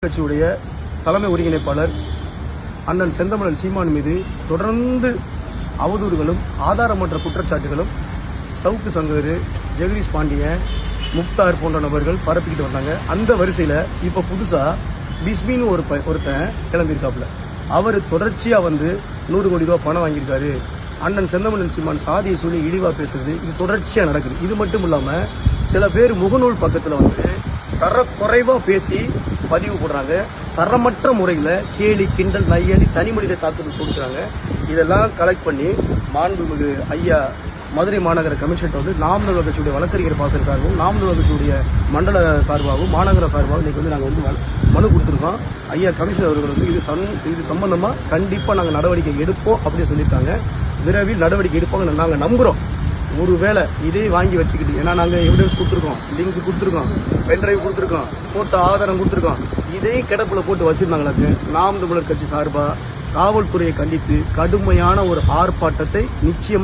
கட்சியுடைய தலைமை ஒருங்கிணைப்பாளர் அண்ணன் செந்தமிழன் சீமான் மீது தொடர்ந்து அவதூறுகளும் ஆதாரமற்ற குற்றச்சாட்டுகளும் சவுக்கு சங்கர், ஜெகதீஷ் பாண்டியன், முக்தார் போன்ற நபர்கள் பரப்பிக்கிட்டு வந்தாங்க. அந்த வரிசையில் இப்போ புதுசாக பிஸ்மின்னு ஒருத்தன் கிளம்பியிருக்காப்புல. அவர் தொடர்ச்சியாக 100 கோடி ரூபா பணம் வாங்கியிருக்காரு. அண்ணன் செந்தமிழன் சீமான் சாதியை சொல்லி இழிவா பேசுறது இது தொடர்ச்சியாக நடக்குது. இது மட்டும் இல்லாமல் சில பேர் முகநூல் பக்கத்தில் தரக்குறைவா பேசி பதிவு போடுறாங்க. தரமற்ற முறையில் கேலி, கிண்டல், நையடி, தனி மனித தாக்குதல் கொடுக்குறாங்க. இதெல்லாம் கலெக்ட் பண்ணி மாண்புமிகு ஐயா மதுரை மாநகர கமிஷனர் நாம் தமிழர் கட்சியுடைய வழக்கறிஞர் பாசறை சார்பாகவும், நாம் தமிழர் கட்சியுடைய மண்டல சார்பாகவும், மாநகர சார்பாகவும் இன்னைக்கு நாங்கள் மனு கொடுத்துருக்கோம். ஐயா கமிஷனர் அவர்கள் இது சம்பந்தமா கண்டிப்பா நாங்கள் நடவடிக்கை எடுப்போம் அப்படின்னு சொல்லியிருக்காங்க. விரைவில் நடவடிக்கை எடுப்பாங்க நாங்கள் நம்புறோம். ஒருவேளை இதே வாங்கி வச்சுக்கிட்டு, ஏன்னா நாங்கள் எவிடன்ஸ் கொடுத்துருக்கோம், லிங்க் கொடுத்துருக்கோம், பென்ட்ரைவ் கொடுத்துருக்கோம், போட்டோ ஆதாரம் கொடுத்துருக்கோம், இதே கிடப்புல போட்டு வச்சிருந்தாங்களுக்கு நாம் தமிழர் கட்சி சார்பா காவல்துறையை கண்டித்து கடுமையான ஒரு ஆர்ப்பாட்டத்தை நிச்சயமாக